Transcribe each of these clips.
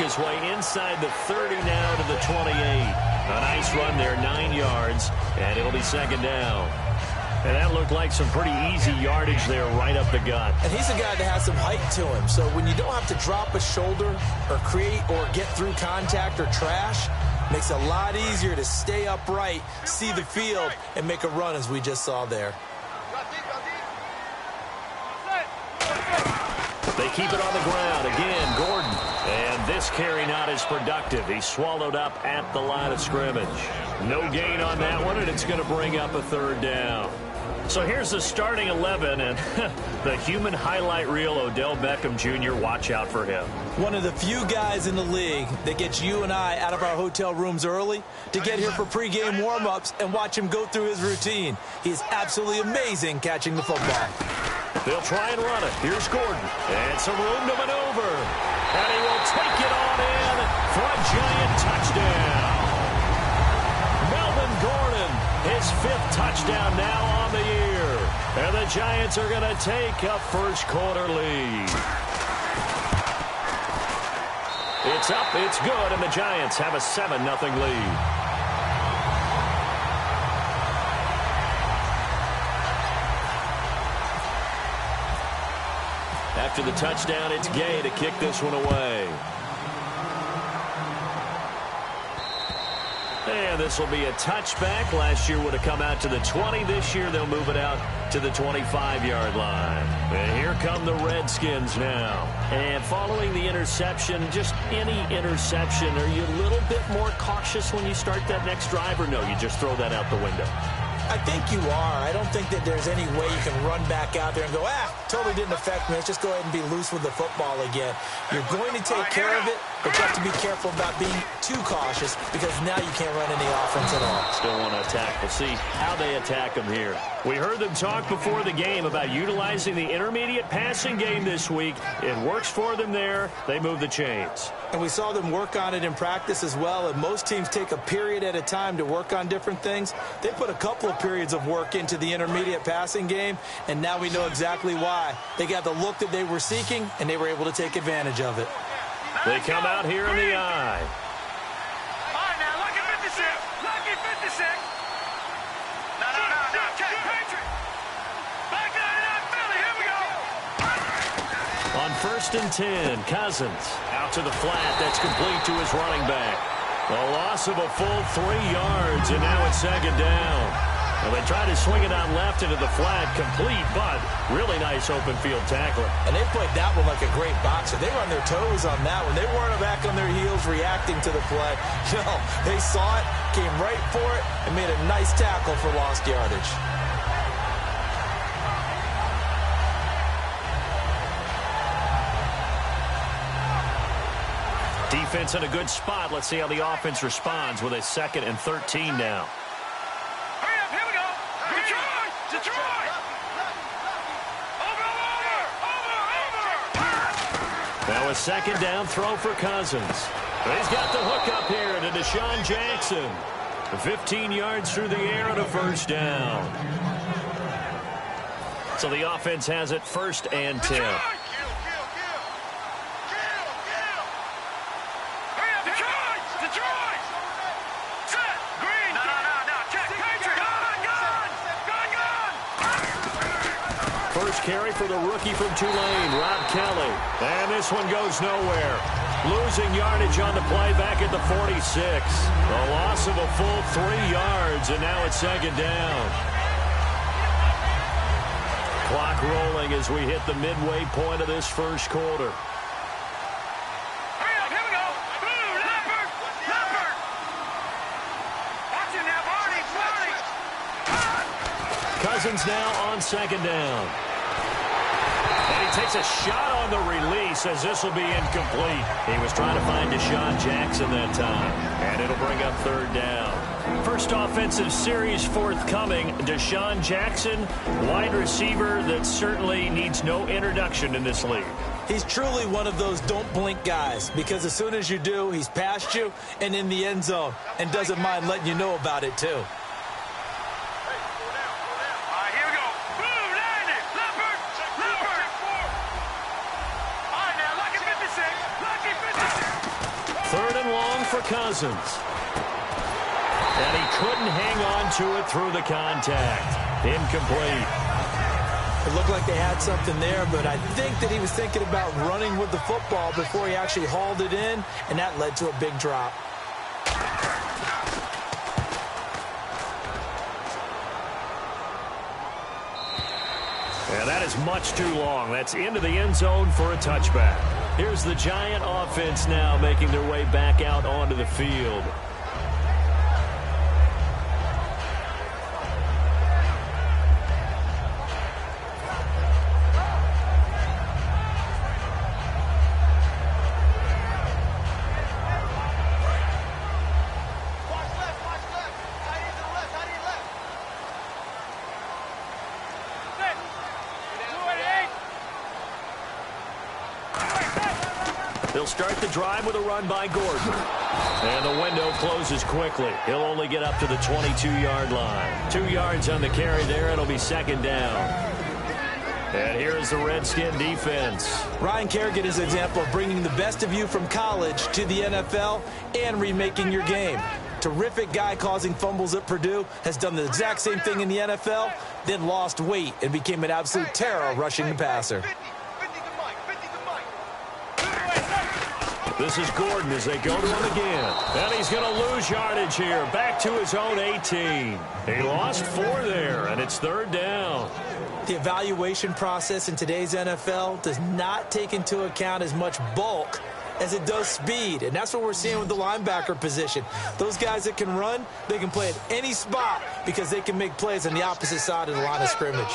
his way inside the 30 now to the 28. A nice run there, 9 yards, and it'll be second down. And that looked like some pretty easy yardage there right up the gut. And he's a guy that has some height to him. So when you don't have to drop a shoulder or create or get through contact or trash, makes it a lot easier to stay upright, see the field, and make a run as we just saw there. They keep it on the ground. Again, Gordon. And this carry not as productive. He's swallowed up at the line of scrimmage. No gain on that one, and it's going to bring up a third down. So here's the starting 11, and the human highlight reel, Odell Beckham Jr., watch out for him. One of the few guys in the league that gets you and I out of our hotel rooms early to get here for pregame warm-ups and watch him go through his routine. He's absolutely amazing catching the football. They'll try and run it. Here's Gordon. And some room to maneuver. And he will take it on in for a giant touchdown. Melvin Gordon, his 5th touchdown now on the year. And the Giants are going to take a first-quarter lead. It's up, it's good, and the Giants have a 7-0 lead. After the touchdown, it's Gay to kick this one away. And this will be a touchback. Last year would have come out to the 20. This year they'll move it out to the 25-yard line. And here come the Redskins now. And following the interception, just any interception, are you a little bit more cautious when you start that next drive, or no, you just throw that out the window? I think you are. I don't think that there's any way you can run back out there and go, totally didn't affect me. Let's just go ahead and be loose with the football again. You're going to take care of it, but you have to be careful about being too cautious because now you can't run any offense at all. Still want to attack. We'll see how they attack them here. We heard them talk before the game about utilizing the intermediate passing game this week. It works for them there. They move the chains. And we saw them work on it in practice as well. And most teams take a period at a time to work on different things. They put a couple of periods of work into the intermediate passing game, and now we know exactly why. They got the look that they were seeking, and they were able to take advantage of it. They come out here in the eye. All right, now, lucky 56. Lucky 56. No. Check, Patriot. Back down in Philly. Here we go. On 1st and 10, Cousins out to the flat. That's complete to his running back. A loss of a full 3 yards, and now it's second down. Well, they tried to swing it out left into the flat, complete, but really nice open field tackler. And they played that one like a great boxer. They were on their toes on that one. They weren't back on their heels reacting to the play. No, they saw it, came right for it, and made a nice tackle for lost yardage. Defense in a good spot. Let's see how the offense responds with a 2nd and 13 now. Hurry up, here we go. Detroit. Over. Now a 2nd down throw for Cousins. He's got the hook up here to Deshaun Jackson. 15 yards through the air and a first down. So the offense has it 1st and 10. First carry for the rookie from Tulane, Rob Kelly. And this one goes nowhere. Losing yardage on the play back at the 46. A loss of a full 3 yards, and now it's 2nd down. Clock rolling as we hit the midway point of this first quarter. Hurry up, here we go. Blue, Leopard. Watch it now, Barney. Cousins now on 2nd down. And he takes a shot on the release as this will be incomplete. He was trying to find Deshaun Jackson that time. And it'll bring up 3rd down. First offensive series forthcoming. Deshaun Jackson, wide receiver that certainly needs no introduction in this league. He's truly one of those don't blink guys, because as soon as you do, he's past you and in the end zone and doesn't mind letting you know about it too. Third and long for Cousins. And he couldn't hang on to it through the contact. Incomplete. It looked like they had something there, but I think that he was thinking about running with the football before he actually hauled it in, and that led to a big drop. And that is much too long. That's into the end zone for a touchback. Here's the Giant offense now making their way back out onto the field. They'll start the drive with a run by Gordon. And the window closes quickly. He'll only get up to the 22-yard line. 2 yards on the carry there. It'll be second down. And here's the Redskin defense. Ryan Kerrigan is an example of bringing the best of you from college to the NFL and remaking your game. Terrific guy causing fumbles at Purdue, has done the exact same thing in the NFL, then lost weight and became an absolute terror rushing the passer. This is Gordon as they go to him again. And he's going to lose yardage here. Back to his own 18. He lost 4 there, and it's third down. The evaluation process in today's NFL does not take into account as much bulk as it does speed, and that's what we're seeing with the linebacker position. Those guys that can run, they can play at any spot because they can make plays on the opposite side of the line of scrimmage.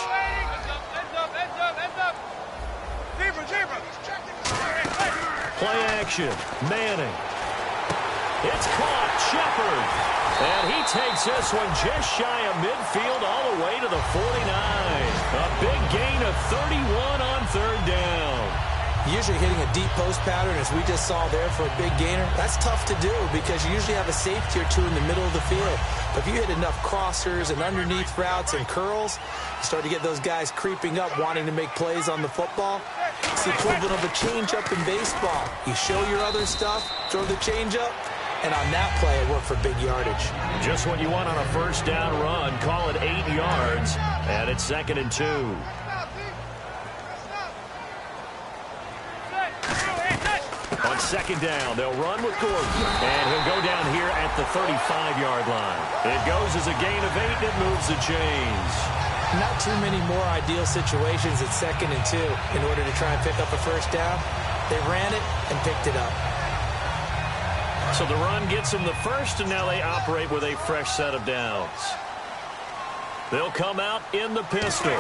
Play action. Manning. It's caught. Shepard. And he takes this one just shy of midfield all the way to the 49. A big gain of 31 on third down. Usually hitting a deep post pattern, as we just saw there, for a big gainer, that's tough to do because you usually have a safety or two in the middle of the field. But if you hit enough crossers and underneath routes and curls, you start to get those guys creeping up wanting to make plays on the football. It's the equivalent of a change-up in baseball. You show your other stuff, throw the change-up, and on that play, it worked for big yardage. Just what you want on a first down run. Call it 8 yards, and it's 2nd and 2. On second down, they'll run with Gordon, and he'll go down here at the 35-yard line. It goes as a gain of 8, and it moves the chains. Not too many more ideal situations at 2nd and 2 in order to try and pick up a first down. They ran it and picked it up. So the run gets them the first, and now they operate with a fresh set of downs. They'll come out in the pistol.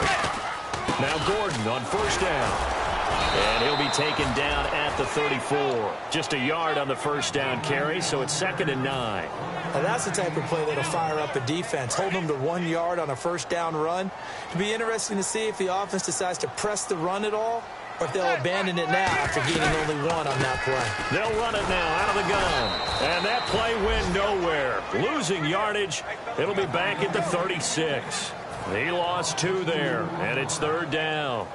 Now Gordon on first down. And he'll be taken down at the 34. Just a yard on the first down carry, so it's 2nd and 9. Now that's the type of play that'll fire up a defense. Hold them to 1 yard on a first down run. It'll be interesting to see if the offense decides to press the run at all, or if they'll abandon it now after gaining only 1 on that play. They'll run it now out of the gun. And that play went nowhere. Losing yardage. It'll be back at the 36. He lost 2 there, and it's third down.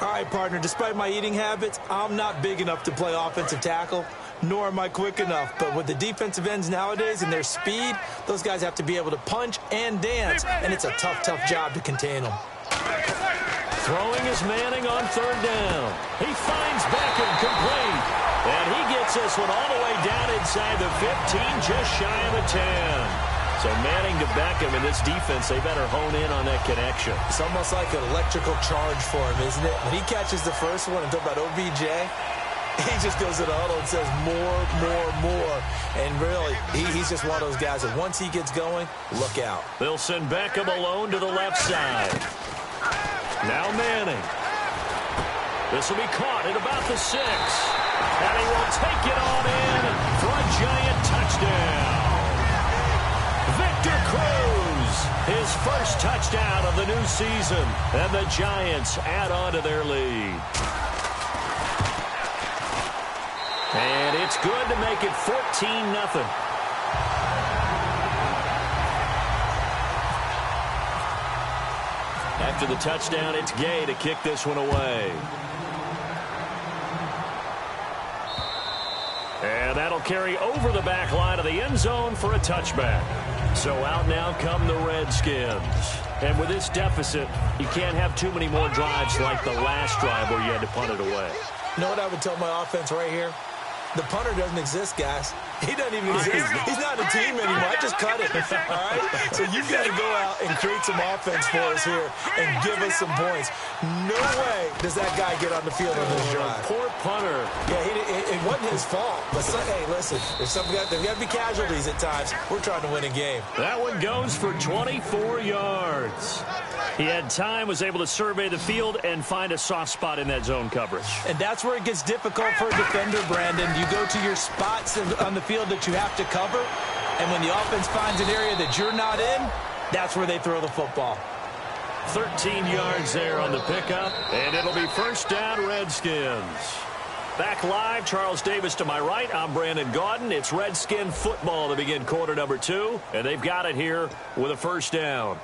All right, partner, despite my eating habits, I'm not big enough to play offensive tackle, nor am I quick enough. But with the defensive ends nowadays and their speed, those guys have to be able to punch and dance, and it's a tough, tough job to contain them. Throwing is Manning on third down. He finds Beckham complete. And he gets this one all the way down inside the 15, just shy of the 10. So Manning to Beckham in this defense, they better hone in on that connection. It's almost like an electrical charge for him, isn't it? When he catches the first one and talk about OBJ, he just goes to the huddle and says more. And really, he's just one of those guys that once he gets going, look out. They'll send Beckham alone to the left side. Now Manning. This will be caught at about the 6. And he will take it on in for a Giant touchdown. Victor Cruz, his first touchdown of the new season, and the Giants add on to their lead. And it's good to make it 14-0. After the touchdown, it's Gay to kick this one away. And that'll carry over the back line of the end zone for a touchback. So out now come the Redskins. And with this deficit, you can't have too many more drives like the last drive where you had to punt it away. You know what I would tell my offense right here? The punter doesn't exist, guys. He doesn't even exist. He's not a team anymore. I just cut it, all right? So you've got to go out and create some offense for us here and give us some points. No way does that guy get on the field on this drive. Poor punter. Yeah, it wasn't his fault. But, hey, listen, there's got to be casualties at times. We're trying to win a game. That one goes for 24 yards. He had time, was able to survey the field and find a soft spot in that zone coverage. And that's where it gets difficult for a defender, Brandon. You go to your spots on the field that you have to cover, and when the offense finds an area that you're not in, that's where they throw the football. 13 yards there on the pickup, and it'll be first down, Redskins. Back live, Charles Davis to my right. I'm Brandon Gaudin. It's Redskin football to begin quarter number 2, and they've got it here with a first down.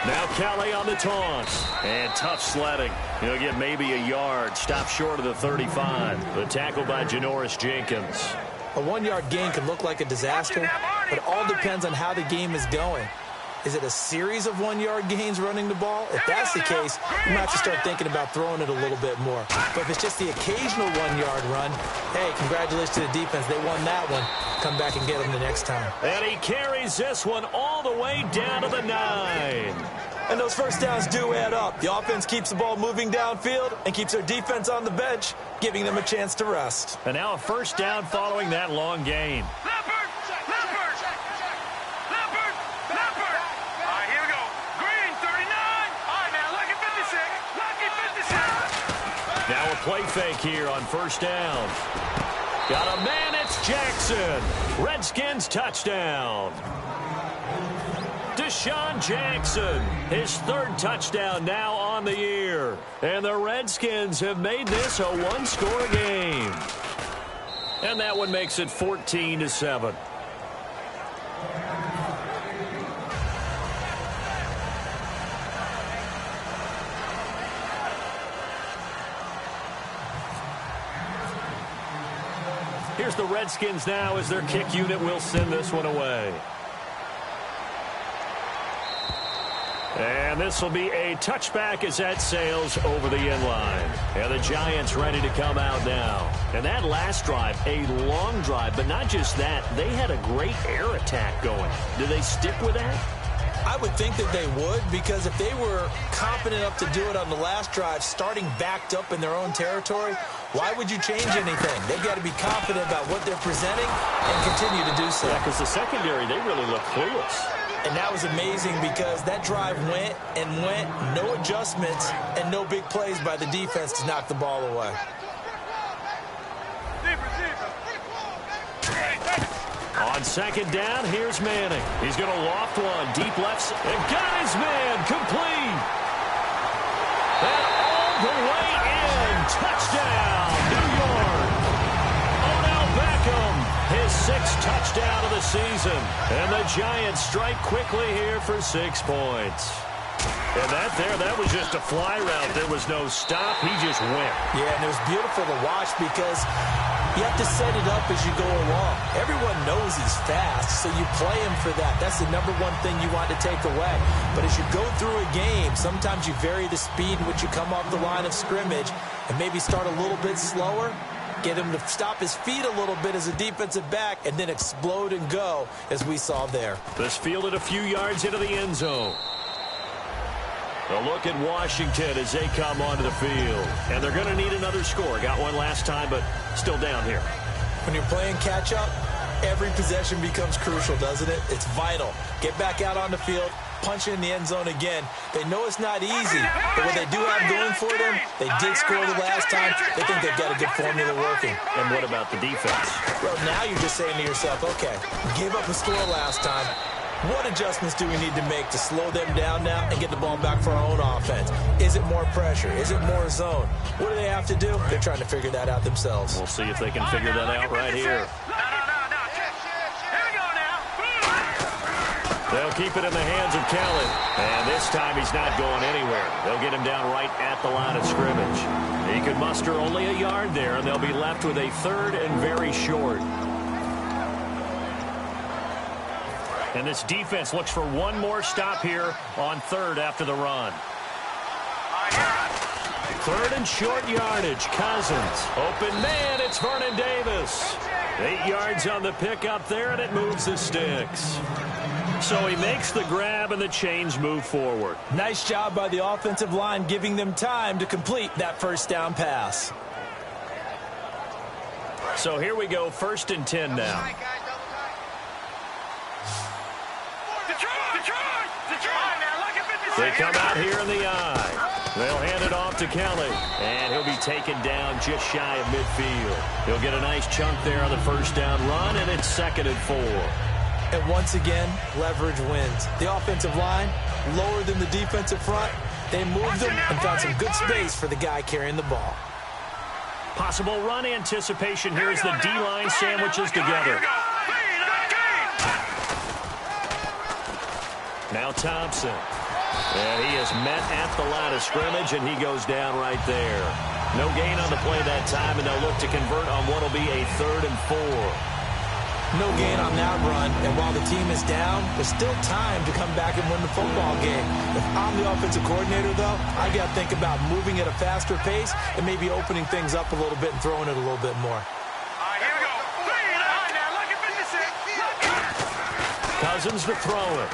Now Kelly on the taunts. And tough sledding. He'll get maybe a yard. Stop short of the 35. The tackle by Janoris Jenkins. A 1-yard gain can look like a disaster, but it all depends on how the game is going. Is it a series of 1-yard gains running the ball? If that's the case, you might have to start thinking about throwing it a little bit more. But if it's just the occasional 1-yard run, hey, congratulations to the defense. They won that one. Come back and get them the next time. And he carries this one all the way down to the 9. And those first downs do add up. The offense keeps the ball moving downfield and keeps their defense on the bench, giving them a chance to rest. And now a first down following that long gain. Now a play fake here on first down. Got a man, it's Jackson. Redskins touchdown. Deshaun Jackson, his 3rd touchdown now on the year. And the Redskins have made this a 1-score game. And that one makes it 14-7. Here's the Redskins now as their kick unit will send this one away. And this will be a touchback as that sails over the end line. And the Giants ready to come out now. And that last drive, a long drive, but not just that. They had a great air attack going. Do they stick with that? I would think that they would, because if they were confident enough to do it on the last drive, starting backed up in their own territory, why would you change anything? They've got to be confident about what they're presenting and continue to do so. Yeah, because the secondary, they really look clueless. And that was amazing because that drive went and went, no adjustments, and no big plays by the defense to knock the ball away. On second down, here's Manning. He's going to loft one, deep left, and got his man complete. And all the way in, touchdown, New York. Odell Beckham, his 6th touchdown of the season. And the Giants strike quickly here for 6 points. And that was just a fly route. There was no stop. He just went. Yeah, and it was beautiful to watch because you have to set it up as you go along. Everyone knows he's fast, so you play him for that. That's the #1 thing you want to take away. But as you go through a game, sometimes you vary the speed in which you come off the line of scrimmage and maybe start a little bit slower, get him to stop his feet a little bit as a defensive back, and then explode and go, as we saw there. This fielded a few yards into the end zone. A look at Washington as they come onto the field. And they're going to need another score. Got one last time, but still down here. When you're playing catch-up, every possession becomes crucial, doesn't it? It's vital. Get back out on the field, punch in the end zone again. They know it's not easy, but what they do have going for them, they did score the last time. They think they've got a good formula working. And what about the defense? Well, now you're just saying to yourself, okay, gave up a score last time. What adjustments do we need to make to slow them down now and get the ball back for our own offense? Is it more pressure? Is it more zone? What do they have to do? They're trying to figure that out themselves. We'll see if they can figure that out right here. They'll keep it in the hands of Kelly. And this time he's not going anywhere. They'll get him down right at the line of scrimmage. He could muster only a yard there, and they'll be left with a third and very short. And this defense looks for one more stop here on third after the run. Third and short yardage. Cousins. Open man. It's Vernon Davis. 8 yards on the pickup there, and it moves the sticks. So he makes the grab, and the chains move forward. Nice job by the offensive line, giving them time to complete that first down pass. So here we go, 1st and 10 now. They come out here in the eye. They'll hand it off to Kelly, and he'll be taken down just shy of midfield. He'll get a nice chunk there on the first down run, and it's 2nd and 4. And once again, leverage wins. The offensive line, lower than the defensive front. They moved them and found some good space for the guy carrying the ball. Possible run anticipation here as the D-line sandwiches together. Now Thompson. And he is met at the line of scrimmage, and he goes down right there. No gain on the play that time, and they'll look to convert on what will be a 3rd and 4. No gain on that run, and while the team is down, there's still time to come back and win the football game. If I'm the offensive coordinator, though, I got to think about moving at a faster pace and maybe opening things up a little bit and throwing it a little bit more. Cousins to throw it.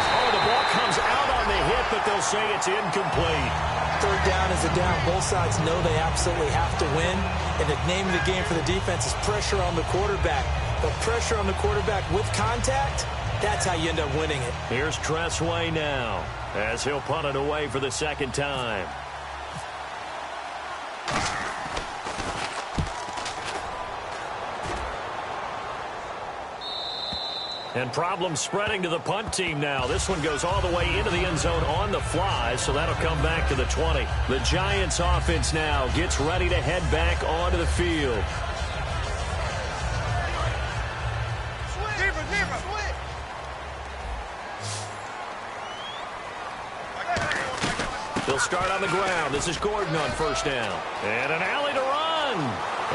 Oh, the ball comes out on the hit, but they'll say it's incomplete. 3rd down is a down. Both sides know they absolutely have to win. And the name of the game for the defense is pressure on the quarterback. But pressure on the quarterback with contact, that's how you end up winning it. Here's Tressway now as he'll punt it away for the 2nd time. And problems spreading to the punt team now. This one goes all the way into the end zone on the fly, so that'll come back to the 20. The Giants offense now gets ready to head back onto the field. They'll start on the ground. This is Gordon on 1st down. And an alley to run.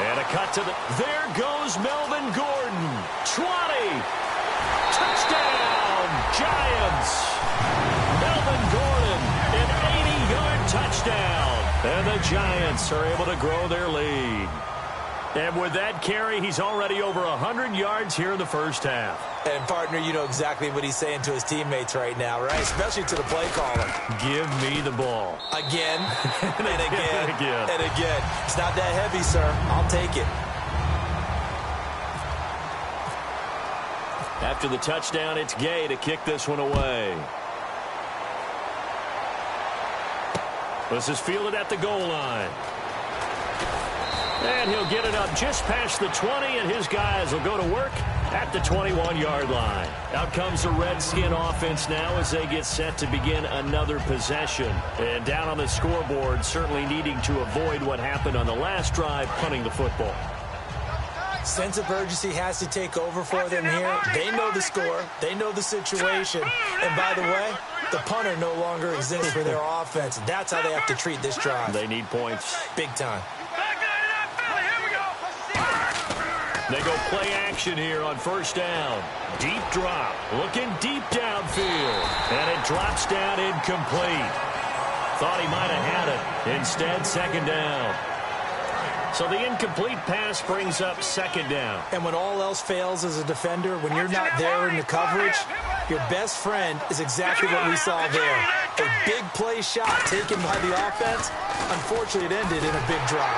And a cut to the... There goes Melvin Gordon. 20. Touchdown, Giants. Melvin Gordon, an 80-yard touchdown. And the Giants are able to grow their lead. And with that carry, he's already over 100 yards here in the first half. And, partner, you know exactly what he's saying to his teammates right now, right? Especially to the play caller. Give me the ball. Again, and again, again. and again. It's not that heavy, sir. I'll take it. After the touchdown, it's Gay to kick this one away. This is fielded at the goal line. And he'll get it up just past the 20, and his guys will go to work at the 21-yard line. Out comes the Redskin offense now as they get set to begin another possession. And down on the scoreboard, certainly needing to avoid what happened on the last drive, punting the football. Sense of urgency has to take over for them here. They know the score. They know the situation. And by the way, the punter no longer exists for their offense. That's how they have to treat this drive. They need points. Big time. They go play action here on 1st down. Deep drop. Looking deep downfield. And it drops down incomplete. Thought he might have had it. Instead, 2nd down. So the incomplete pass brings up 2nd down. And when all else fails as a defender, when you're not there in the coverage, your best friend is exactly what we saw there. A big play shot taken by the offense. Unfortunately, it ended in a big drop.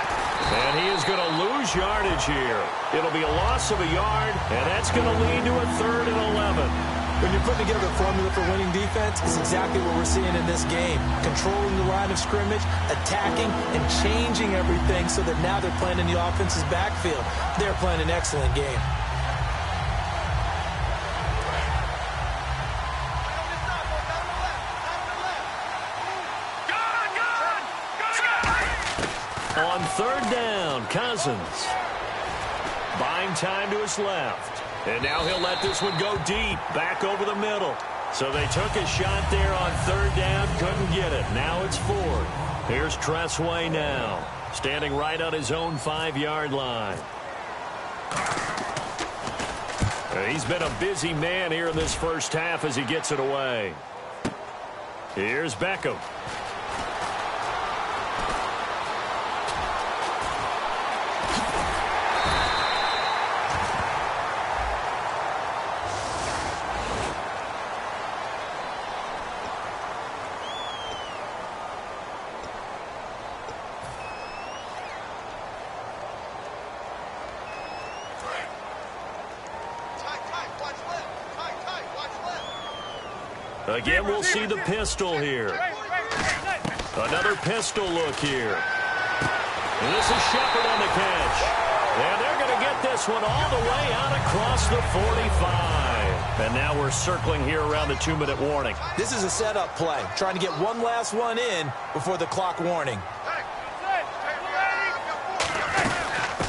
And he is going to lose yardage here. It'll be a loss of a yard, and that's going to lead to a 3rd and 11. When you're putting together a formula for winning defense, it's exactly what we're seeing in this game. Controlling the line of scrimmage, attacking, and changing everything so that now they're playing in the offense's backfield. They're playing an excellent game. third down, Cousins. Buying time to his left. And now he'll let this one go deep, back over the middle. So they took a shot there on third down, couldn't get it. Now it's fourth. Here's Tressway now, standing right on his own 5-yard line. He's been a busy man here in this first half as he gets it away. Here's Beckham. Again, we'll see the pistol here. Another pistol look here. And this is Shepard on the catch. And they're going to get this one all the way out across the 45. And now we're circling here around the 2-minute warning. This is a setup play, trying to get one last one in before the clock warning.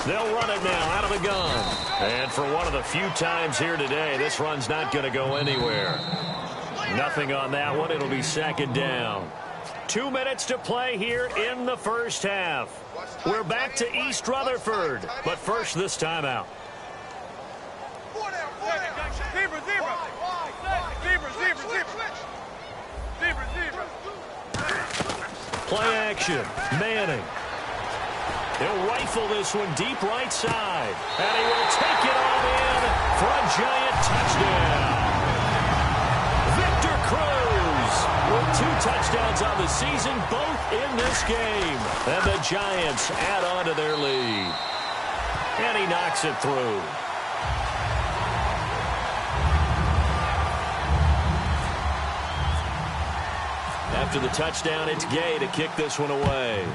They'll run it now out of the gun. And for one of the few times here today, this run's not going to go anywhere. Nothing on that one. It'll be second down. 2 minutes to play here in the first half. We're back to East Rutherford, but first this timeout. Play action. Manning. He'll rifle this one deep right side. And he will take it on in for a giant touchdown. With 2 touchdowns on the season, both in this game. And the Giants add on to their lead. And he knocks it through. After the touchdown, it's Gay to kick this one away.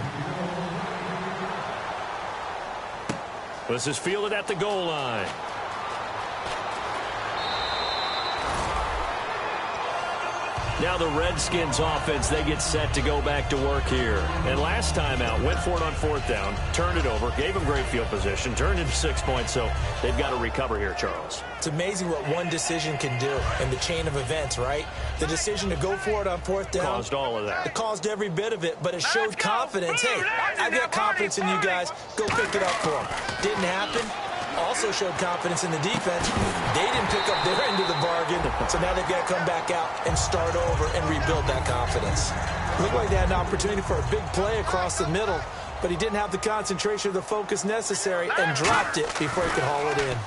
This is fielded at the goal line. Now the Redskins offense, they get set to go back to work here. And last time out, went for it on fourth down, turned it over, gave them great field position, turned into 6 points, so they've got to recover here, Charles. It's amazing what one decision can do in the chain of events, right? The decision to go for it on fourth down. Caused all of that. It caused every bit of it, but it showed confidence. Hey, I've got confidence in you guys. Go pick it up for them. Didn't happen. Also showed confidence in the defense. They didn't pick up their end of the bargain, so now they've got to come back out and start over and rebuild that confidence. Looked like they had an opportunity for a big play across the middle, but he didn't have the concentration or the focus necessary and dropped it before he could haul it in.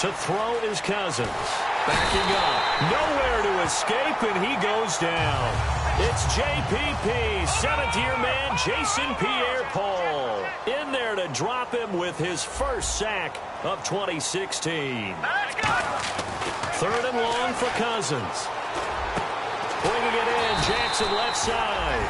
To throw is Cousins. Backing up. Nowhere to escape, and he goes down. It's JPP, 7th-year man Jason Pierre-Paul. In there to drop him with his first sack of 2016. Third and long for Cousins. Bringing it in, Jackson left side.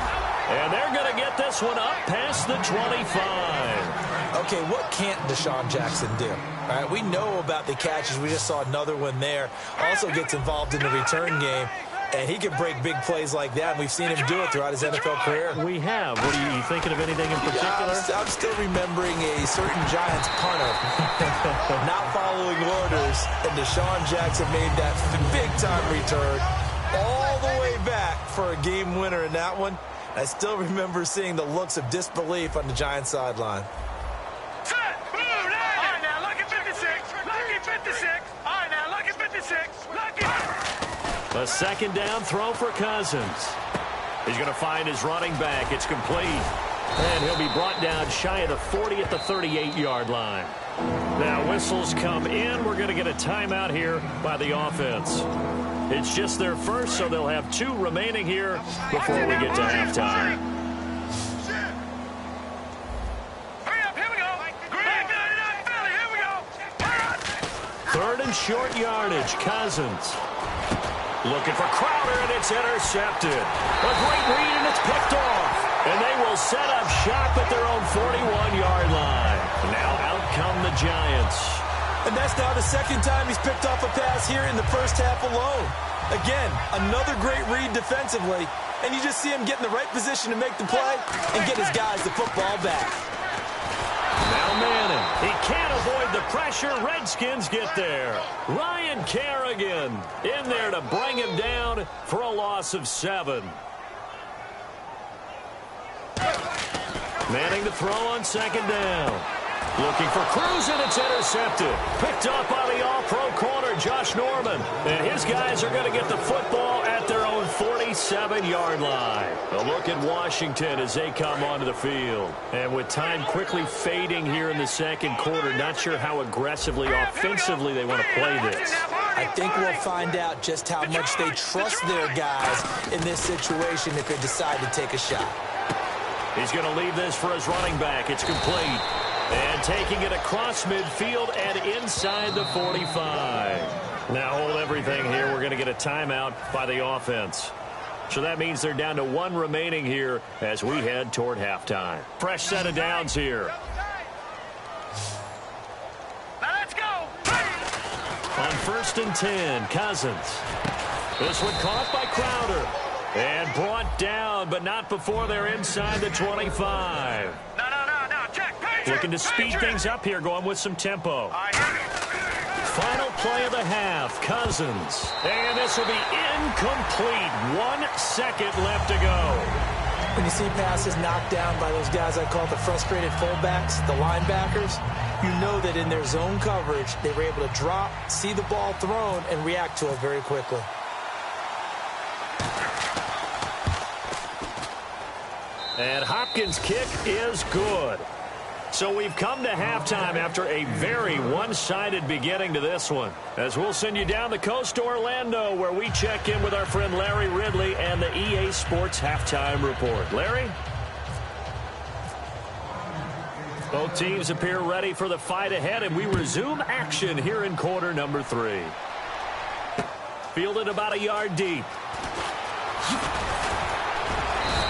And they're going to get this one up past the 25. Okay, what can't Deshaun Jackson do? All right, we know about the catches. We just saw another one there. Also gets involved in the return game. And he can break big plays like that. We've seen him do it throughout his NFL career. We have. What are you thinking of anything in particular? I'm still remembering a certain Giants punter not following orders, and Deshaun Jackson made that big-time return all the way back for a game winner in that one. I still remember seeing the looks of disbelief on the Giants sideline. A second down throw for Cousins. He's going to find his running back. It's complete. And he'll be brought down shy of the 40 at the 38-yard line. Now whistles come in. We're going to get a timeout here by the offense. It's just their first, so they'll have 2 remaining here before we get to halftime. Third and short yardage. Cousins. Looking for Crowder, and it's intercepted. A great read, and it's picked off. And they will set up shop at their own 41-yard line. Now out come the Giants. And that's now the second time he's picked off a pass here in the first half alone. Again, another great read defensively, and you just see him get in the right position to make the play and get his guys the football back. Now Manning. He can't avoid the pressure. Redskins get there. Ryan Kerrigan in there to bring him down for a loss of 7. Manning to throw on second down. Looking for Cruz, and it's intercepted. Picked up by the all-pro corner, Josh Norman. And his guys are going to get the football at their own 47-yard line. A look at Washington as they come onto the field. And with time quickly fading here in the second quarter, not sure how aggressively, offensively they want to play this. I think we'll find out just how much they trust their guys in this situation if they decide to take a shot. He's going to leave this for his running back. It's complete. And taking it across midfield and inside the 45. Now hold everything here. We're going to get a timeout by the offense. So that means they're down to 1 remaining here as we head toward halftime. Fresh set of downs here. Now let's go. On 1st and 10, Cousins. This one caught by Crowder. And brought down, but not before they're inside the 25. No. Check. Patriot. Looking to speed things up here, going with some tempo. Final play of the half, Cousins. And this will be incomplete. 1 second left to go. When you see passes knocked down by those guys I call the frustrated fullbacks, the linebackers, you know that in their zone coverage, they were able to drop, see the ball thrown, and react to it very quickly. And Hopkins' kick is good. So we've come to halftime after a very one-sided beginning to this one. As we'll send you down the coast to Orlando, where we check in with our friend Larry Ridley and the EA Sports Halftime Report. Larry? Both teams appear ready for the fight ahead, and we resume action here in quarter number 3. Fielded about a yard deep.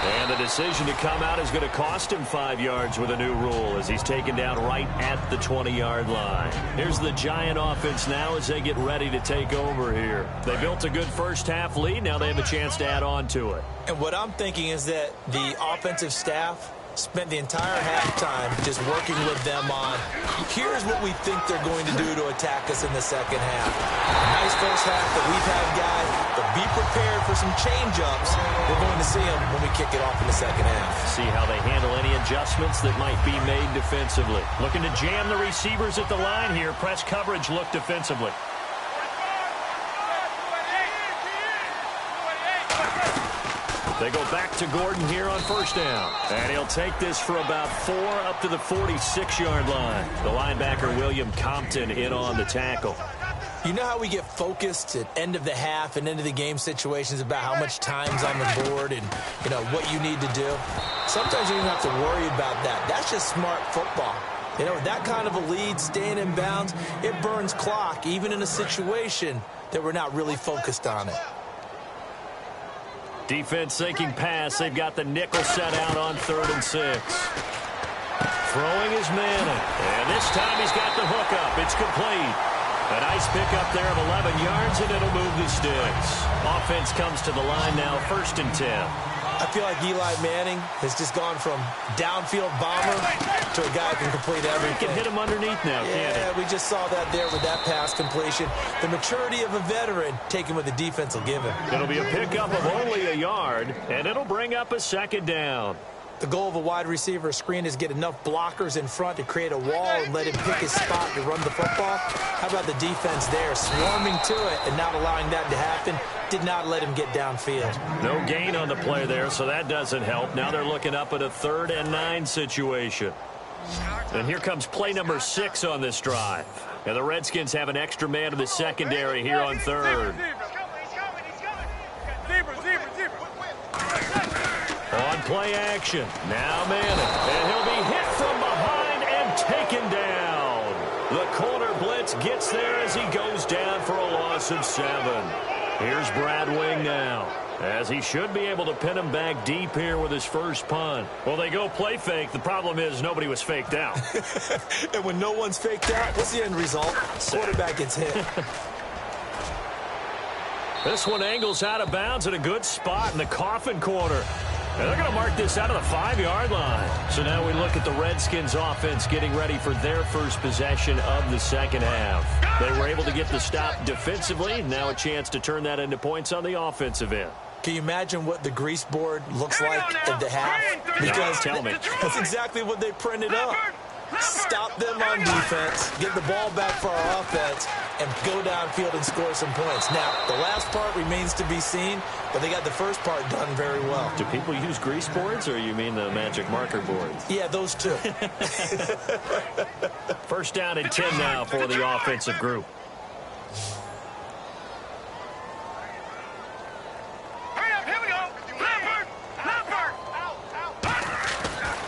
And the decision to come out is going to cost him 5 yards with a new rule as he's taken down right at the 20-yard line. Here's the Giant offense now as they get ready to take over here. They built a good first-half lead. Now they have a chance to add on to it. And what I'm thinking is that the offensive staff spent the entire halftime just working with them on, here's what we think they're going to do to attack us in the second half. Nice first half that we've had, guys, but be prepared for some change-ups. We're going to see them when we kick it off in the second half. See how they handle any adjustments that might be made defensively. Looking to jam the receivers at the line here. Press coverage look defensively. They go back to Gordon here on first down. And he'll take this for about 4 up to the 46-yard line. The linebacker, William Compton, in on the tackle. You know how we get focused at end of the half and end of the game situations about how much time's on the board and, you know, what you need to do? Sometimes you don't have to worry about that. That's just smart football. You know, with that kind of a lead, staying in bounds, it burns clock, even in a situation that we're not really focused on it. Defense sinking pass. They've got the nickel set out on 3rd and 6. Throwing his Manning. And this time he's got the hook up. It's complete. A nice pickup there of 11 yards, and it'll move the sticks. Offense comes to the line now, 1st and 10. I feel like Eli Manning has just gone from downfield bomber to a guy who can complete everything. He can hit him underneath now, can't he? We just saw that there with that pass completion. The maturity of a veteran taken what the defense will give him. It'll be a pickup of only a yard, and it'll bring up a 2nd down. The goal of a wide receiver screen is get enough blockers in front to create a wall and let him pick his spot to run the football. How about the defense there, swarming to it and not allowing that to happen? Did not let him get downfield. No gain on the play there, so that doesn't help. Now they're looking up at a 3rd and 9 situation. And here comes play number 6 on this drive. And the Redskins have an extra man in the secondary here on 3rd. On play action. Now Manning. And he'll be hit from behind and taken down. The corner blitz gets there as he goes down for a loss of 7. Here's Brad Wing now, as he should be able to pin him back deep here with his first punt. Well, they go play fake. The problem is nobody was faked out. And when no one's faked out, what's the end result? Quarterback gets hit. This one angles out of bounds at a good spot in the coffin corner. And they're going to mark this out of the 5-yard line. So now we look at the Redskins offense getting ready for their first possession of the second half. They were able to get the stop defensively. Now a chance to turn that into points on the offensive end. Can you imagine what the grease board looks like at the half? Because tell me. That's exactly what they printed up. Stop them on defense, get the ball back for our offense, and go downfield and score some points. Now, the last part remains to be seen, but they got the first part done very well. Do people use grease boards, or you mean the magic marker boards? Yeah, those two. First down and 10 now for the offensive group.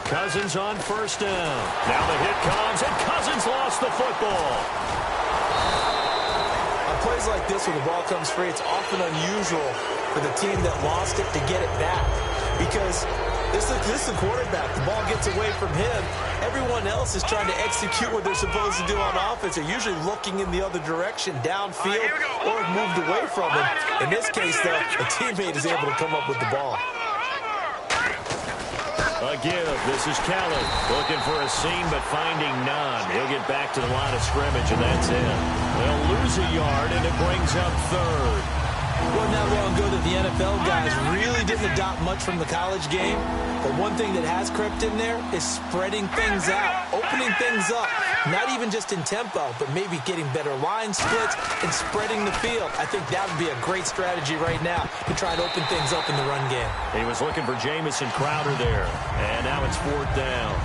Cousins on first down. Now the hit comes, and Cousins lost the football. On plays like this, when the ball comes free, it's often unusual for the team that lost it to get it back. Because this is the quarterback. The ball gets away from him. Everyone else is trying to execute what they're supposed to do on offense. They're usually looking in the other direction, downfield, or moved away from him. In this case, though, a teammate is able to come up with the ball. A give. This is Kelly looking for a seam, but finding none. He'll get back to the line of scrimmage, and that's it. They'll lose a yard, and it brings up third. Well, not long ago that the NFL guys really didn't adopt much from the college game, but one thing that has crept in there is spreading things out, opening things up, not even just in tempo, but maybe getting better line splits and spreading the field. I think that would be a great strategy right now to try to open things up in the run game. He was looking for Jamison Crowder there, and now it's fourth down.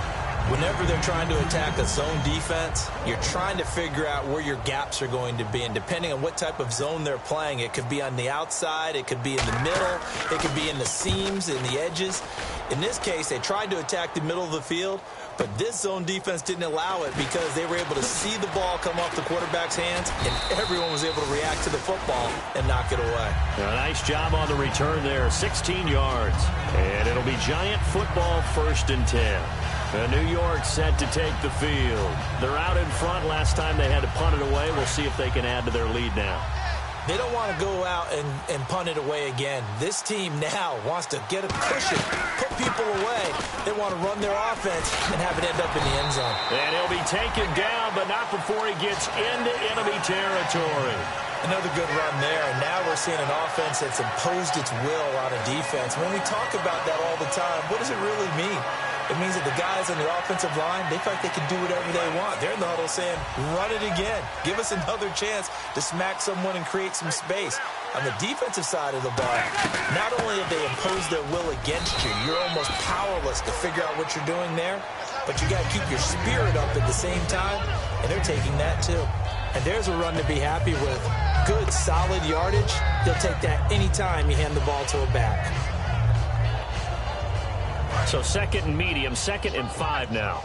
Whenever they're trying to attack a zone defense, you're trying to figure out where your gaps are going to be. And depending on what type of zone they're playing, it could be on the outside, it could be in the middle, it could be in the seams, in the edges. In this case, they tried to attack the middle of the field, but this zone defense didn't allow it because they were able to see the ball come off the quarterback's hands, and everyone was able to react to the football and knock it away. A nice job on the return there, 16 yards. And it'll be Giant football, 1st and 10. New York set to take the field. They're out in front. Last time they had to punt it away. We'll see if they can add to their lead now. They don't want to go out and punt it away again. This team now wants to get a cushion, put people away. They want to run their offense and have it end up in the end zone. And he'll be taken down, but not before he gets into enemy territory. Another good run there, and now we're seeing an offense that's imposed its will on a defense. When we talk about that all the time, what does it really mean? It means that the guys on the offensive line, they feel like they can do whatever they want. They're in the huddle saying, run it again. Give us another chance to smack someone and create some space. On the defensive side of the ball, not only have they imposed their will against you, you're almost powerless to figure out what you're doing there, but you got to keep your spirit up at the same time, and they're taking that too. And there's a run to be happy with. Good, solid yardage. They'll take that anytime you hand the ball to a back. So 2nd and medium, 2nd and 5 now.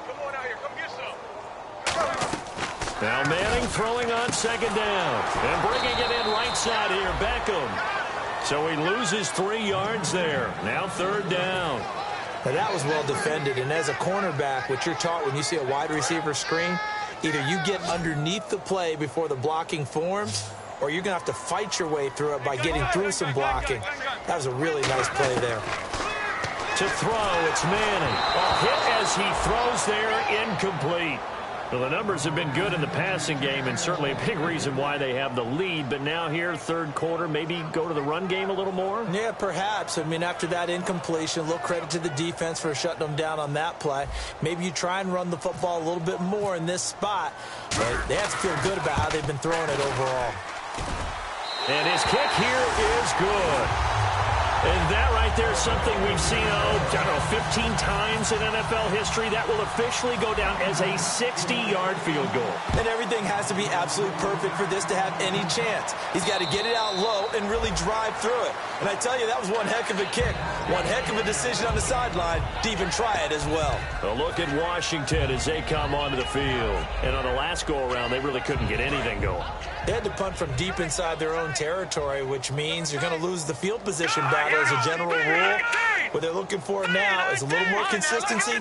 Come on out here, come get some. Now Manning throwing on 2nd down. And bringing it in right side here, Beckham. So he loses 3 yards there. Now 3rd down. Now that was well defended, and as a cornerback, what you're taught when you see a wide receiver screen, either you get underneath the play before the blocking forms, or you're going to have to fight your way through it by getting through some blocking. That was a really nice play there. To throw, it's Manning. A hit as he throws there, incomplete. Well, the numbers have been good in the passing game, and certainly a big reason why they have the lead. But now here, 3rd quarter, maybe go to the run game a little more? Yeah, perhaps. I mean, after that incompletion, a little credit to the defense for shutting them down on that play. Maybe you try and run the football a little bit more in this spot. But they have to feel good about how they've been throwing it overall. And his kick here is good. And that right there is something we've seen, I don't know, 15 times in NFL history. That will officially go down as a 60-yard field goal. And everything has to be absolutely perfect for this to have any chance. He's got to get it out low and really drive through it. And I tell you, that was one heck of a kick. One heck of a decision on the sideline to even try it as well. A look at Washington as they come onto the field. And on the last go-around, they really couldn't get anything going. They had to punt from deep inside their own territory, which means you're going to lose the field position battle as a general rule. What they're looking for now is a little more consistency,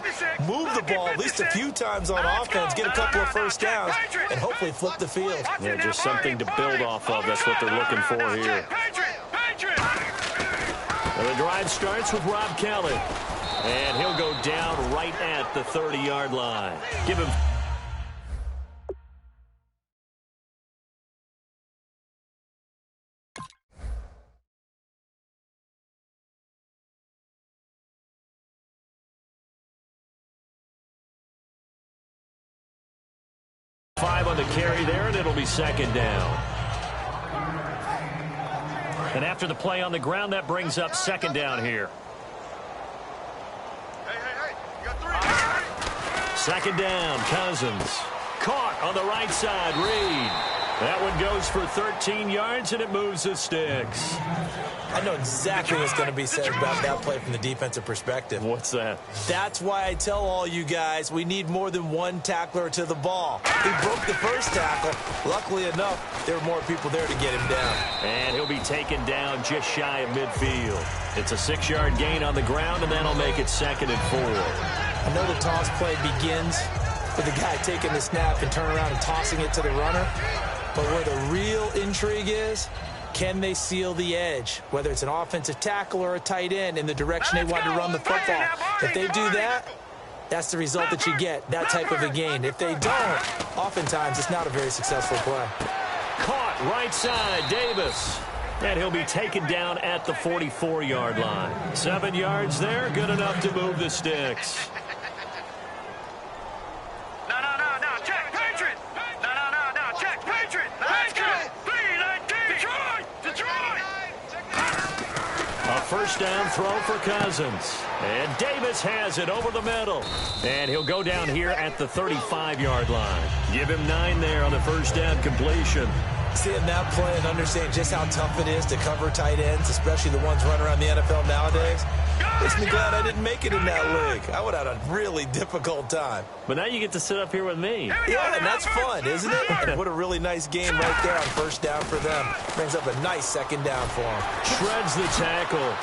move the ball at least a few times on offense, get a couple of first downs, and hopefully flip the field. Yeah, just something to build off of. That's what they're looking for here. Well, the drive starts with Rob Kelly. And he'll go down right at the 30-yard line. Give him... Five on the carry there, and it'll be second down. And after the play on the ground, that brings up second down here. Second down, Cousins. Caught on the right side, Reed. That one goes for 13 yards, and it moves the sticks. I know exactly what's going to be said about that play from the defensive perspective. What's that? That's why I tell all you guys we need more than one tackler to the ball. He broke the first tackle. Luckily enough, there were more people there to get him down. And he'll be taken down just shy of midfield. It's a 6-yard gain on the ground, and that'll make it 2nd and 4. I know the toss play begins with the guy taking the snap and turning around and tossing it to the runner. But where the real intrigue is, can they seal the edge, whether it's an offensive tackle or a tight end, in the direction they want to run the football? If they do that, that's the result that you get, that type of a gain. If they don't, oftentimes it's not a very successful play. Caught right side, Davis. And he'll be taken down at the 44-yard line. 7 yards there, good enough to move the sticks. First down throw for Cousins. And Davis has it over the middle. And he'll go down here at the 35-yard line. Give him 9 there on the first down completion. Seeing that play and understanding just how tough it is to cover tight ends, especially the ones running around the NFL nowadays, makes me glad I didn't make it in that league. I would have had a really difficult time. But now you get to sit up here with me. Yeah, and that's fun, isn't it? And what a really nice game right there on first down for them. Brings up a nice second down for them. Shreds the tackle.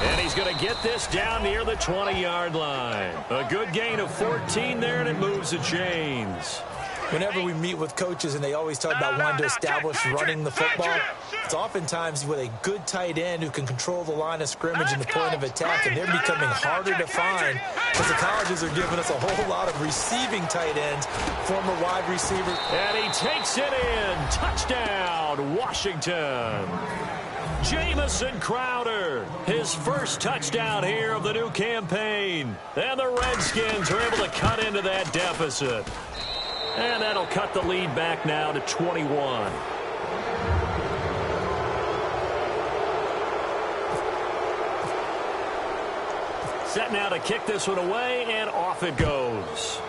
And he's going to get this down near the 20-yard line. A good gain of 14 there, and it moves the chains. Whenever we meet with coaches and they always talk about wanting to establish running the football, it's oftentimes with a good tight end who can control the line of scrimmage and the point of attack, and they're becoming harder to find because the colleges are giving us a whole lot of receiving tight ends, former wide receivers. And he takes it in. Touchdown, Washington. Jamison Crowder, his first touchdown here of the new campaign. And the Redskins are able to cut into that deficit. And that'll cut the lead back now to 21. Set now to kick this one away, and off it goes.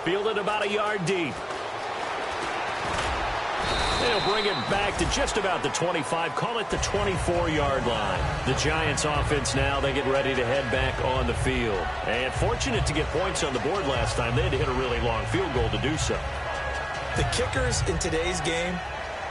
Fielded about a yard deep. They'll bring it back to just about the 25, call it the 24-yard line. The Giants offense now, they get ready to head back on the field. And fortunate to get points on the board last time. They had to hit a really long field goal to do so. The kickers in today's game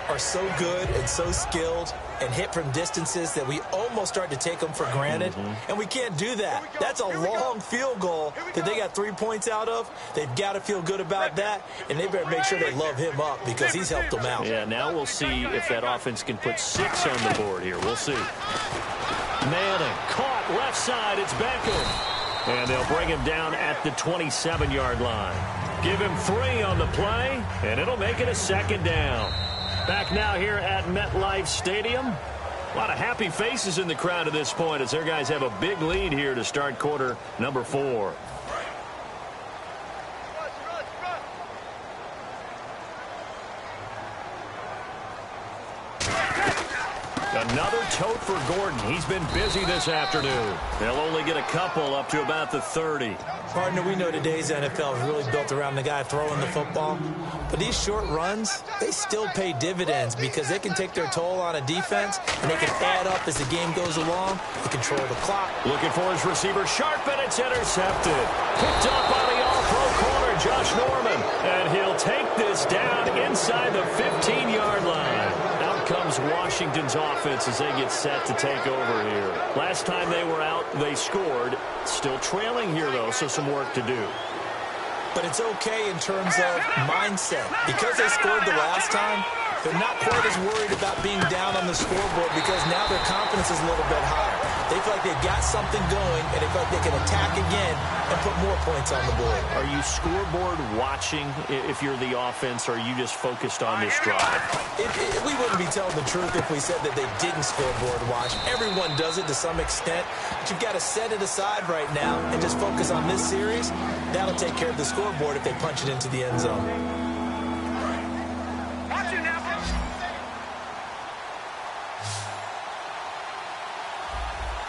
are so good and so skilled and hit from distances that we almost start to take them for granted. And we can't do that. That's a long field goal that they got 3 points out of. They've got to feel good about that, and they better make sure they love him up because he's helped them out. Yeah, now we'll see if that offense can put 6 on the board here. We'll see. Manning caught left side. It's Beckham. And they'll bring him down at the 27-yard line. Give him 3 on the play, and it'll make it a second down. Back now here at MetLife Stadium. A lot of happy faces in the crowd at this point as their guys have a big lead here to start quarter number 4. Another tote for Gordon. He's been busy this afternoon. They'll only get a couple up to about the 30. Partner, we know today's NFL is really built around the guy throwing the football. But these short runs, they still pay dividends because they can take their toll on a defense and they can add up as the game goes along. They control the clock. Looking for his receiver, Sharp, and it's intercepted. Picked up by the all-pro corner, Josh Norman. And he'll take this down inside the 15-yard line. Out comes Washington's offense as they get set to take over here. Last time they were out, they scored. Still trailing here, though, so some work to do. But it's okay in terms of mindset. Because they scored the last time, they're not quite as worried about being down on the scoreboard because now their confidence is a little bit higher. They feel like they've got something going, and they feel like they can attack again and put more points on the board. Are you scoreboard watching if you're the offense, or are you just focused on this drive? We wouldn't be telling the truth if we said that they didn't scoreboard watch. Everyone does it to some extent, but you've got to set it aside right now and just focus on this series. That'll take care of the scoreboard if they punch it into the end zone. Watch it now.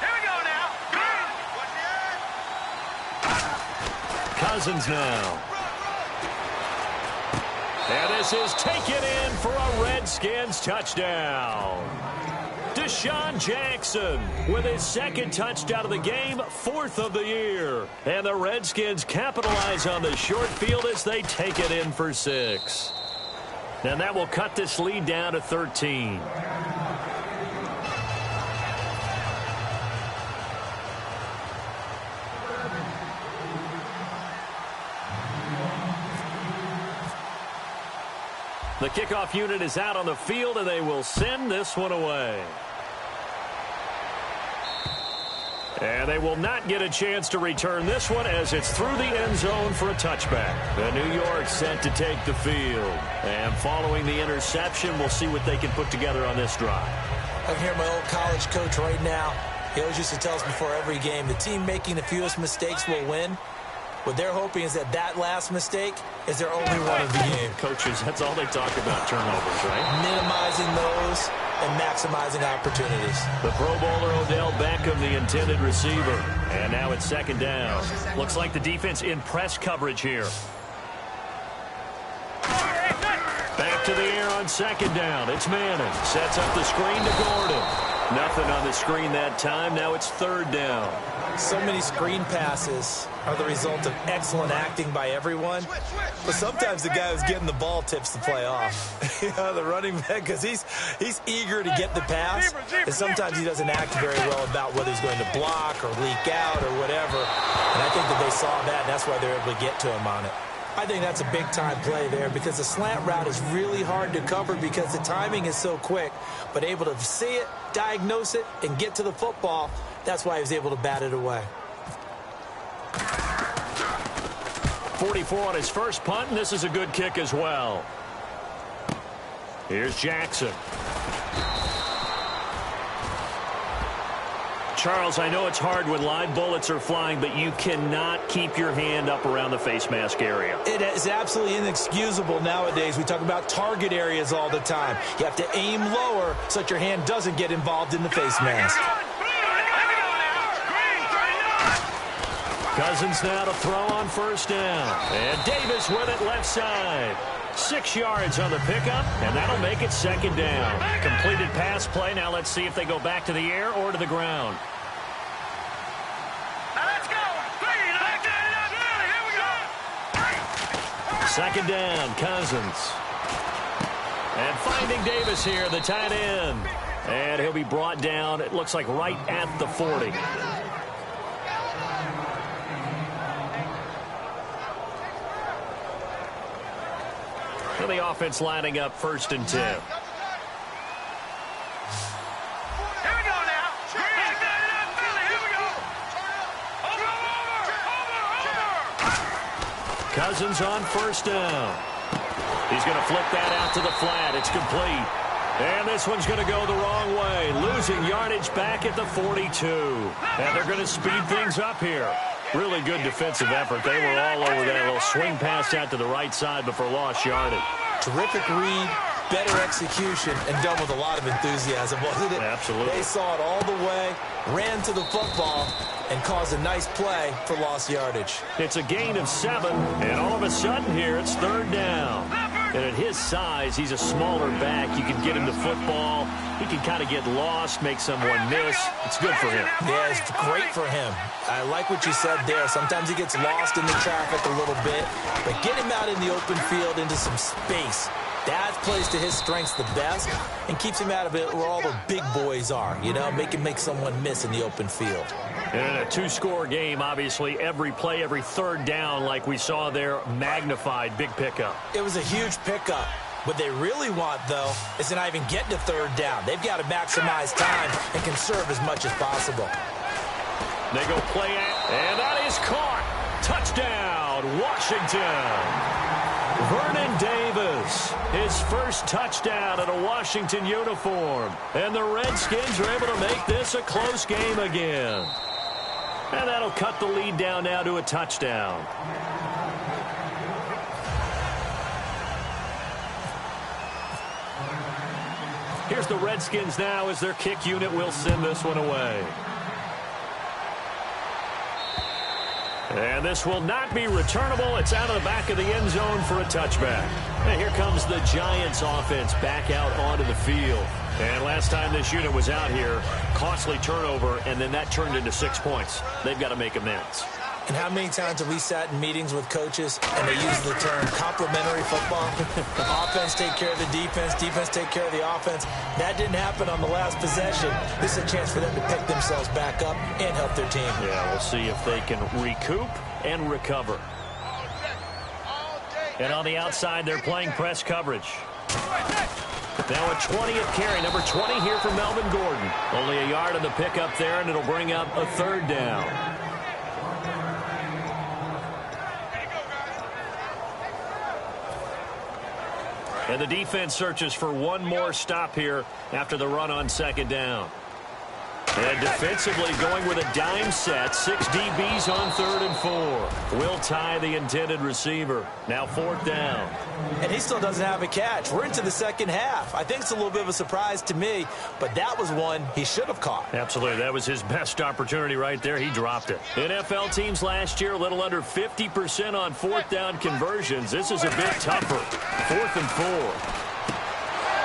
Here we go now. Cousins now. And this is taken in for a Redskins touchdown. Deshaun Jackson with his second touchdown of the game, 4th of the year. And the Redskins capitalize on the short field as they take it in for 6. And that will cut this lead down to 13. The kickoff unit is out on the field, and they will send this one away. And they will not get a chance to return this one as it's through the end zone for a touchback. The New York set to take the field. And following the interception, we'll see what they can put together on this drive. I can hear my old college coach right now. He always used to tell us before every game, the team making the fewest mistakes will win. What they're hoping is that last mistake is their only one of the game. Coaches, that's all they talk about, turnovers, right? Minimizing those and maximizing opportunities. The Pro Bowler Odell Beckham, the intended receiver. And now it's second down. Looks like the defense in press coverage here. Back to the air on second down. It's Manning. Sets up the screen to Gordon. Nothing on the screen that time. Now it's third down. So many screen passes are the result of excellent acting by everyone. But sometimes the guy who's getting the ball tips the play off. The running back, because he's eager to get the pass. And sometimes he doesn't act very well about whether he's going to block or leak out or whatever. And I think that they saw that, and that's why they're able to get to him on it. I think that's a big-time play there because the slant route is really hard to cover because the timing is so quick. But able to see it, diagnose it, and get to the football, that's why he was able to bat it away. 44 on his first punt, and this is a good kick as well. Here's Jackson. Charles, I know it's hard when live bullets are flying, but you cannot keep your hand up around the face mask area. It is absolutely inexcusable nowadays. We talk about target areas all the time. You have to aim lower so that your hand doesn't get involved in the face mask. Cousins now to throw on first down. And Davis with it left side. 6 yards on the pickup, and that'll make it second down. Completed pass play. Now let's see if they go back to the air or to the ground. Now let's go. Here we go. Second down, Cousins. And finding Davis here, the tight end. And he'll be brought down, it looks like right at the 40. So the offense lining up 1st and 10. Here we go now. Here we go. Over. Cousins on first down. He's going to flip that out to the flat. It's complete. And this one's going to go the wrong way. Losing yardage back at the 42. And they're going to speed things up here. Really good defensive effort. They were all over that little swing pass out to the right side before lost yardage. Terrific read, better execution, and done with a lot of enthusiasm, wasn't it? Absolutely. They saw it all the way, ran to the football, and caused a nice play for lost yardage. It's a gain of 7, and all of a sudden here it's third down. And at his size, he's a smaller back. You can get him to football. He can kind of get lost, make someone miss. It's good for him. Yeah, it's great for him. I like what you said there. Sometimes he gets lost in the traffic a little bit, but get him out in the open field into some space. That plays to his strengths the best and keeps him out of it where all the big boys are, you know, make someone miss in the open field. And in a two-score game, obviously, every play, every third down, like we saw there, magnified, big pickup. It was a huge pickup. What they really want, though, is to not even get to third down. They've got to maximize time and conserve as much as possible. They go play, and that is caught. Touchdown, Washington. Vernon Davis, his first touchdown in a Washington uniform. And the Redskins are able to make this a close game again. And that'll cut the lead down now to a touchdown. Here's the Redskins now as their kick unit will send this one away. And this will not be returnable. It's out of the back of the end zone for a touchback. And here comes the Giants offense back out onto the field. And last time this unit was out here, costly turnover, and then that turned into 6 points. They've got to make amends. And how many times have we sat in meetings with coaches and they use the term complementary football? Offense take care of the defense, defense take care of the offense. That didn't happen on the last possession. This is a chance for them to pick themselves back up and help their team. Yeah, we'll see if they can recoup and recover. And on the outside, they're playing press coverage. Now a 20th carry, number 20 here for Melvin Gordon. Only a yard on the pickup there, and it'll bring up a third down. And the defense searches for one more stop here after the run on second down. And defensively going with a dime set. 6 DBs on 3rd and 4. Will tie the intended receiver. Now 4th down. And he still doesn't have a catch. We're into the second half. I think it's a little bit of a surprise to me, but that was one he should have caught. Absolutely. That was his best opportunity right there. He dropped it. NFL teams last year, a little under 50% on 4th down conversions. This is a bit tougher. 4th and 4.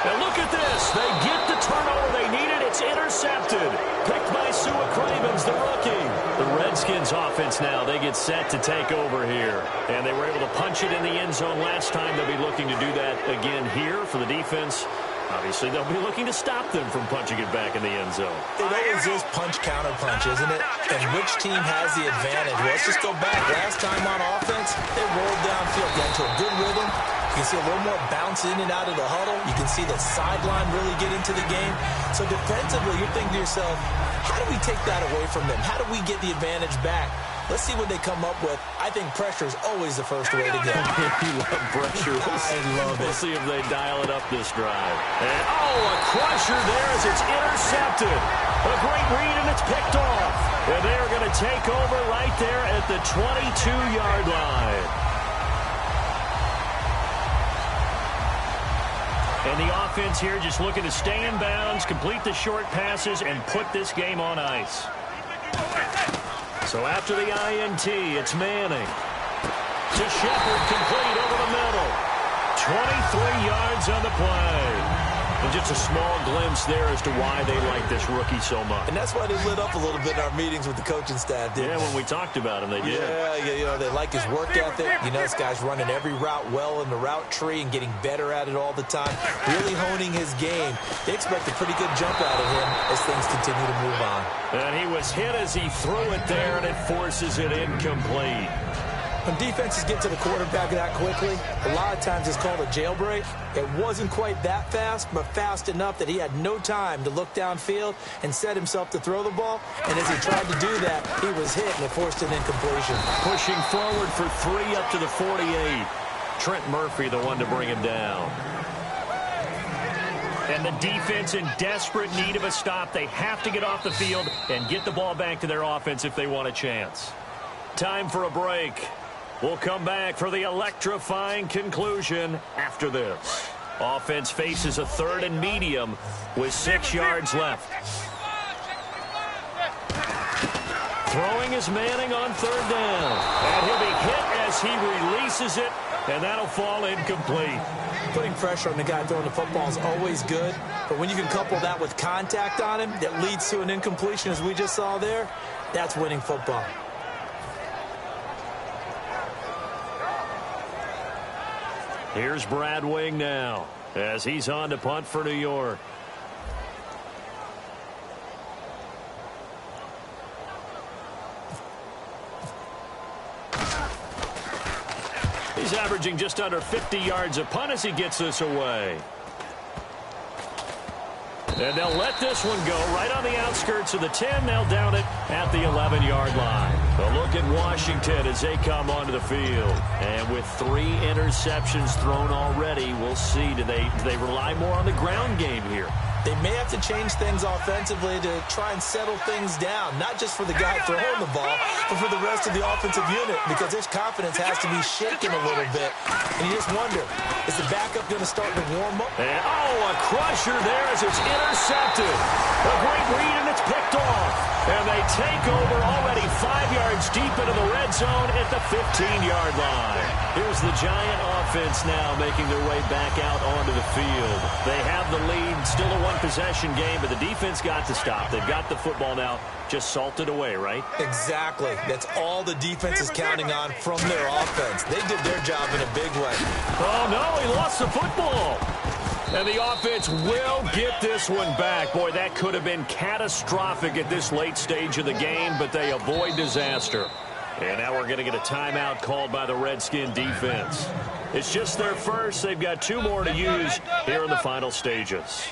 And look at this. They get the turnover they needed. It's intercepted. Picked by Sua Cravens, the rookie. The Redskins offense now, they get set to take over here. And they were able to punch it in the end zone last time. They'll be looking to do that again here for the defense. Obviously, they'll be looking to stop them from punching it back in the end zone. It always is punch-counter-punch, isn't it? And which team has the advantage? Well, let's just go back. Last time on offense, they rolled downfield, got into a good rhythm. You can see a little more bounce in and out of the huddle. You can see the sideline really get into the game. So defensively, you're thinking to yourself, how do we take that away from them? How do we get the advantage back? Let's see what they come up with. I think pressure is always the first way to go. You love pressure. I love it. We'll see if they dial it up this drive. And, a crusher there as it's intercepted. A great read, and it's picked off. And they are going to take over right there at the 22-yard line. And the offense here just looking to stay in bounds, complete the short passes, and put this game on ice. So after the INT, it's Manning. To Shepard, complete over the middle. 23 yards on the play. And just a small glimpse there as to why they like this rookie so much. And that's why they lit up a little bit in our meetings with the coaching staff, didn't they? Yeah, when we talked about him, they did. Yeah, you know, they like his work ethic. You know, this guy's running every route well in the route tree and getting better at it all the time, really honing his game. They expect a pretty good jump out of him as things continue to move on. And he was hit as he threw it there, and it forces it incomplete. When defenses get to the quarterback that quickly, a lot of times it's called a jailbreak. It wasn't quite that fast, but fast enough that he had no time to look downfield and set himself to throw the ball. And as he tried to do that, he was hit, and it forced an incompletion. Pushing forward for 3 up to the 48. Trent Murphy, the one to bring him down. And the defense in desperate need of a stop. They have to get off the field and get the ball back to their offense if they want a chance. Time for a break. We'll come back for the electrifying conclusion after this. Offense faces a 3rd and medium with 6 yards left. Throwing is Manning on 3rd down. And he'll be hit as he releases it, and that'll fall incomplete. Putting pressure on the guy throwing the football is always good, but when you can couple that with contact on him that leads to an incompletion, as we just saw there, that's winning football. Here's Brad Wing now as he's on to punt for New York. He's averaging just under 50 yards a punt as he gets this away. And they'll let this one go right on the outskirts of the 10. They'll down it at the 11-yard line. A look at Washington as they come onto the field. And with 3 interceptions thrown already, we'll see. Do they rely more on the ground game here? They may have to change things offensively to try and settle things down, not just for the guy throwing the ball, but for the rest of the offensive unit, because his confidence has to be shaken a little bit. And you just wonder, is the backup going to start to warm up? And, a crusher there as it's intercepted. A great read, and it's picked off. And they take over already 5 yards deep into the red zone at the 15-yard line. Here's the Giant offense now making their way back out onto the field. They have the lead, still a one-possession game, but the defense got to stop. They've got the football now, just salted away, right? Exactly. That's all the defense is counting on from their offense. They did their job in a big way. Oh, no, he lost the football. And the offense will get this one back. Boy, that could have been catastrophic at this late stage of the game, but they avoid disaster. And now we're going to get a timeout called by the Redskin defense. It's just their first. They've got 2 more to use here in the final stages.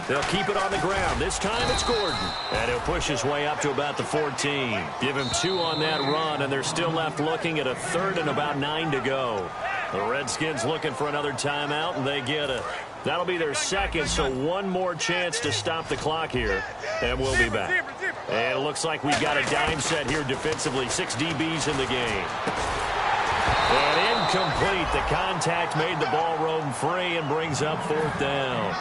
They'll keep it on the ground. This time it's Gordon. And he'll push his way up to about the 14. Give him 2 on that run, and they're still left looking at a 3rd and about 9 to go. The Redskins looking for another timeout, and they get it. That'll be their second, so 1 more chance to stop the clock here, and we'll be back. And it looks like we've got a dime set here defensively. 6 DBs in the game. And incomplete. The contact made the ball roam free and brings up 4th down.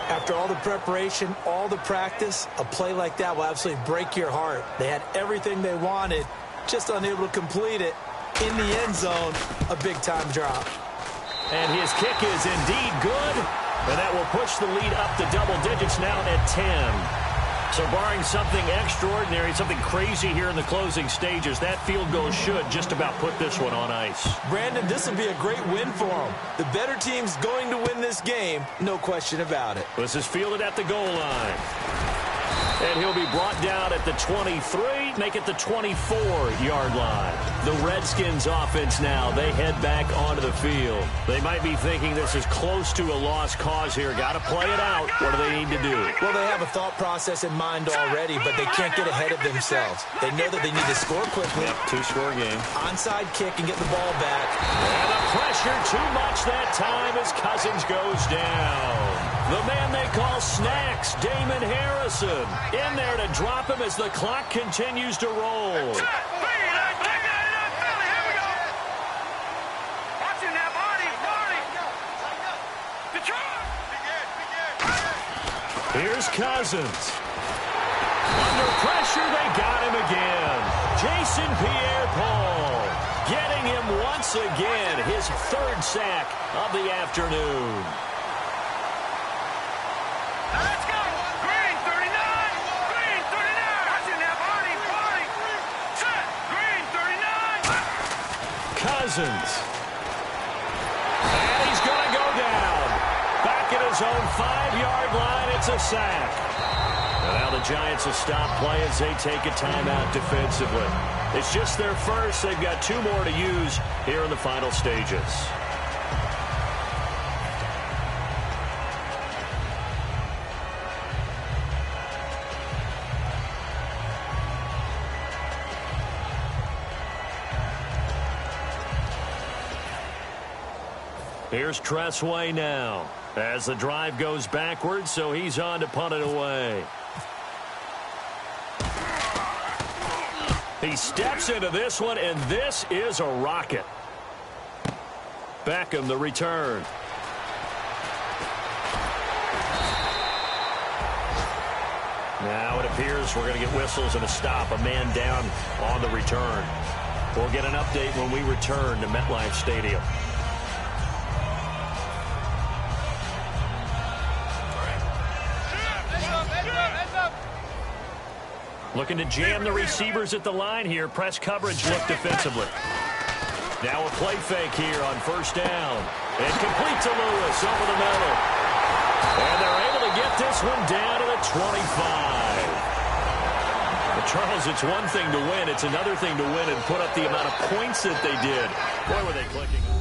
After all the preparation, all the practice, a play like that will absolutely break your heart. They had everything they wanted, just unable to complete it. In the end zone, a big-time drop. And his kick is indeed good, and that will push the lead up to double digits now at 10. So barring something extraordinary, something crazy here in the closing stages, that field goal should just about put this one on ice. Brandon, this will be a great win for them. The better team's going to win this game, no question about it. This is fielded at the goal line. And he'll be brought down at the 23, make it the 24-yard line. The Redskins offense now, they head back onto the field. They might be thinking this is close to a lost cause here. Got to play it out. What do they need to do? Well, they have a thought process in mind already, but they can't get ahead of themselves. They know that they need to score quickly. Yep, 2-score game. Onside kick and get the ball back. And the pressure too much that time as Cousins goes down. The man they call Snacks, Damon Harrison, in there to drop him as the clock continues to roll. Here's Cousins. Under pressure, they got him again. Jason Pierre-Paul getting him once again, his 3rd sack of the afternoon. Let's go. Green 39. Green 39. Watch it now, Barney. Barney. Set. Green 39. Cousins. And he's going to go down. Back at his own 5-yard line, it's a sack. And now the Giants will stop play as they take a timeout defensively. It's just their first. They've got 2 more to use here in the final stages. Here's Tressway now as the drive goes backwards, so he's on to punt it away. He steps into this one, and this is a rocket. Beckham, the return. Now it appears we're going to get whistles and a stop, a man down on the return. We'll get an update when we return to MetLife Stadium. Looking to jam the receivers at the line here. Press coverage look defensively. Now a play fake here on first down. And complete to Lewis over the middle. And they're able to get this one down to the 25. But Charles, it's one thing to win. It's another thing to win and put up the amount of points that they did. Boy, were they clicking.